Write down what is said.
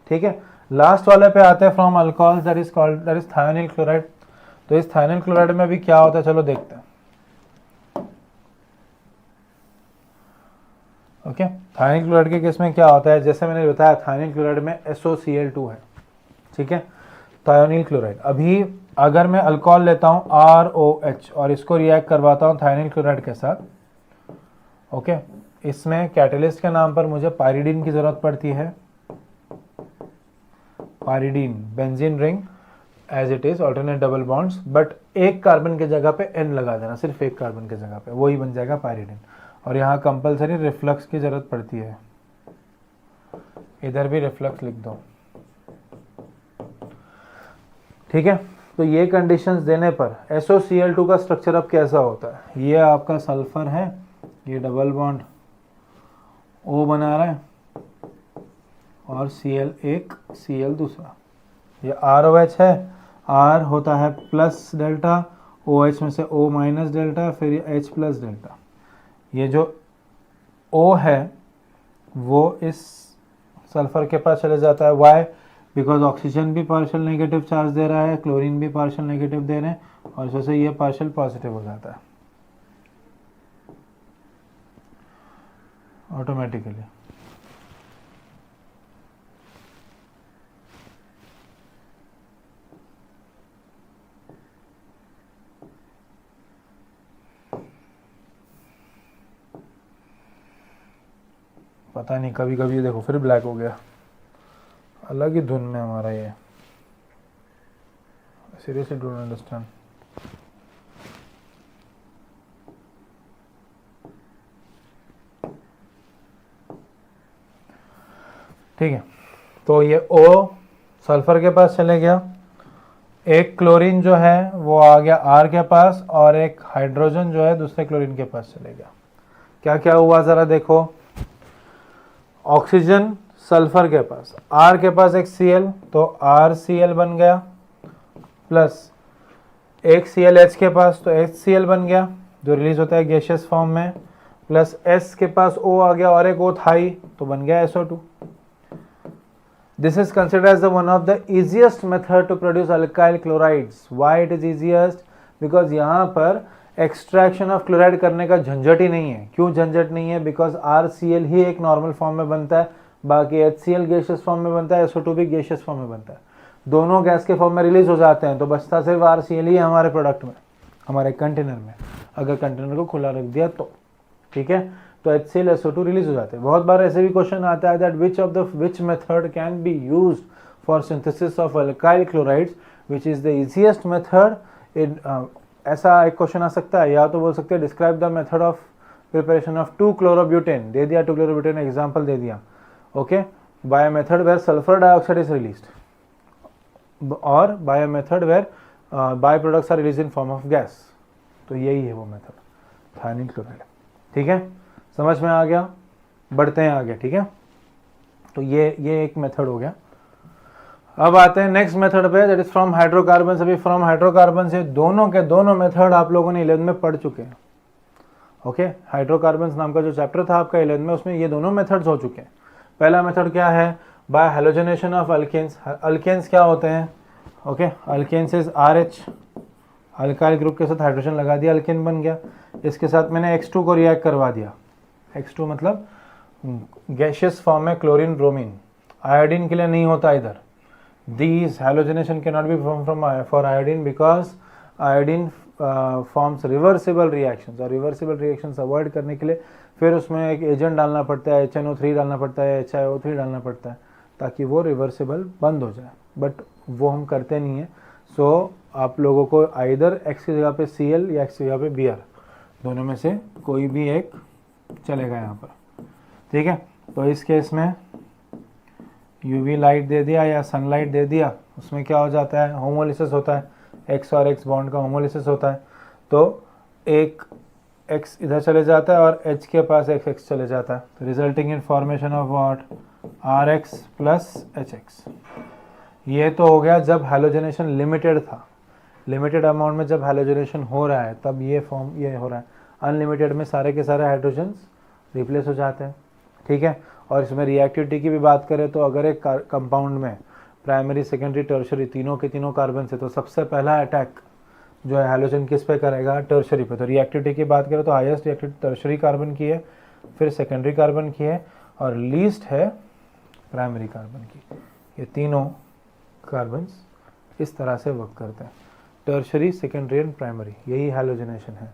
ठीक है। लास्ट वाले पे आते हैं, from alcohol that is called that is thionyl chloride. तो इस थायोनिल क्लोराइड में भी क्या होता है, चलो देखते हैं। ओके, थायोनिल क्लोराइड के केस में क्या होता है, जैसे मैंने बताया थायोनिल क्लोराइड में SOCl2 है, ठीक है, थायोनिल क्लोराइड। अभी अगर मैं अल्कोहल लेता हूँ ROH और इसको रिएक्ट करवाता हूँ थायोनिल क्लोराइड के साथ, ओके, इसमें कैटलिस्ट के नाम पर मुझे पायरिडीन की जरूरत पड़ती है, pyridine benzene ring as it is alternate double bonds, but एक कार्बन की जगह पे N लगा देना, सिर्फ एक कार्बन की जगह पे, वही बन जाएगा पायरिडीन। और यहाँ कंपलसरी रिफ्लक्स की जरूरत पड़ती है, इधर भी रिफ्लक्स लिख दो, ठीक है। तो ये कंडीशंस देने पर SOCl2 का स्ट्रक्चर अब कैसा होता है, ये आपका सल्फर है, ये डबल बॉन्ड O बना रहा है और Cl एक, Cl दूसरा, ये ROH है, R होता है प्लस डेल्टा, OH में से O माइनस डेल्टा, फिर ये H प्लस डेल्टा। ये जो O है वो इस सल्फर के पास चले जाता है, वाई, बिकॉज ऑक्सीजन भी पार्शियल नेगेटिव चार्ज दे रहा है, क्लोरीन भी पार्शियल नेगेटिव दे रहे हैं, और इस वजह से ये पार्शियल पॉजिटिव हो जाता है ऑटोमेटिकली। पता नहीं, कभी कभी देखो फिर ब्लैक हो गया, अलग ही धुन में हमारा ये, सीरियसली डोंट अंडरस्टैंड। ठीक है, तो ये O सल्फर के पास चले गया, एक क्लोरीन जो है वो आ गया R के पास, और एक हाइड्रोजन जो है दूसरे क्लोरीन के पास चले गया। क्या क्या हुआ जरा देखो, ऑक्सीजन सल्फर के पास, R के पास एक Cl, तो RCl बन गया, प्लस एक ClH के पास तो HCl बन गया जो रिलीज होता है गैशियस फॉर्म में, प्लस S के पास O आ गया और एक O थाई, तो बन गया SO2। This is considered as the one of the easiest method to produce alkyl chlorides. Why it is easiest? Because यहाँ पर एक्सट्रैक्शन ऑफ क्लोराइड करने का झंझट ही नहीं है। क्यों झंझट नहीं है? बिकॉज RCl ही एक नॉर्मल फॉर्म में बनता है, बाकी HCl गैशियस फॉर्म में बनता है, SO2 भी गैशियस फॉर्म में बनता है, दोनों गैस के फॉर्म में रिलीज हो जाते हैं, तो बचता सिर्फ RCl ही है हमारे प्रोडक्ट में, हमारे कंटेनर में, अगर कंटेनर को खुला रख दिया तो, ठीक है। तो HCl SO2 रिलीज हो जाते हैं। बहुत बार ऐसे भी क्वेश्चन आता है that which method can be used for synthesis of alkyl chlorides, which is the easiest method in, ऐसा एक क्वेश्चन आ सकता है, या तो बोल सकते हैं describe the method of preparation of 2-chloroबुटेन, दे दिया 2-chloroबुटेन एग्जाम्पल दे दिया, okay, by a method where sulphur dioxide is released, और by a method where by products are release in form of gas. तो यही है वो मेथड, थायोनिल क्लोराइड, ठीक है, समझ में आ गया। बढ़ते हैं आगे, ठीक है। तो ये एक मेथड हो गया। अब आते हैं नेक्स्ट मेथड पे, दैट इज फ्रॉम हाइड्रोकार्बन। अभी फ्रॉम हाइड्रोकार्बन से दोनों के दोनों मेथड आप लोगों ने 11 में पढ़ चुके हैं, ओके। हाइड्रोकार्बन नाम का जो चैप्टर था आपका 11 में, उसमें ये दोनों मेथड्स हो चुके हैं। पहला मेथड क्या है, by halogenation of alkanes. Alkanes क्या होते हैं, okay, alkanes is RH, alkyl group के साथ हाइड्रोजन लगा दिया, अल्केन बन गया। इसके साथ मैंने X2 को रिएक्ट करवा दिया, X2 मतलब गैशियस फॉर्म में क्लोरीन ब्रोमीन, आयोडीन के लिए नहीं होता इधर। These halogenation cannot be formed from for iodine because iodine forms reversible reactions, और reversible reactions avoid करने के लिए फिर उसमें एक एजेंट डालना पड़ता है, HNO3 डालना पड़ता है, HiO3 डालना पड़ता है, ताकि वो रिवर्सिबल बंद हो जाए, बट वो हम करते नहीं है। सो आप लोगों को आइदर X की जगह पे Cl या X की जगह पे Br, दोनों में से कोई भी एक चलेगा यहाँ पर, ठीक है। तो इस केस में UV लाइट दे दिया या सनलाइट दे दिया, उसमें क्या हो जाता है, होमोलिसिस होता है, X और X बॉन्ड का होमोलिसिस होता है, तो एक X इधर चले जाता है और H के पास XX चले जाता है, resulting in formation of what, RX plus HX। ये तो हो गया जब हैलोजनेशन लिमिटेड था, लिमिटेड अमाउंट में जब हैलोजनेशन हो रहा है तब ये हो रहा है। अनलिमिटेड में सारे के सारे हाइड्रोजन्स रिप्लेस हो जाते हैं, ठीक है। और इसमें रिएक्टिविटी की भी बात करें तो अगर एक कंपाउंड में प्राइमरी सेकेंडरी टर्शरी तीनों के तीनों कार्बन से, तो सबसे पहला अटैक जो है हैलोजन किस पे करेगा, टर्शरी पे। तो रिएक्टिविटी की बात करें तो हाईएस्ट रिएक्टिविटी टर्शरी कार्बन की है, फिर सेकेंडरी कार्बन की है, और लीस्ट है प्राइमरी कार्बन की। ये तीनों कार्बन्स इस तरह से वर्क करते हैं, टर्शरी, सेकेंडरी एंड प्राइमरी, यही हैलोजनेशन है।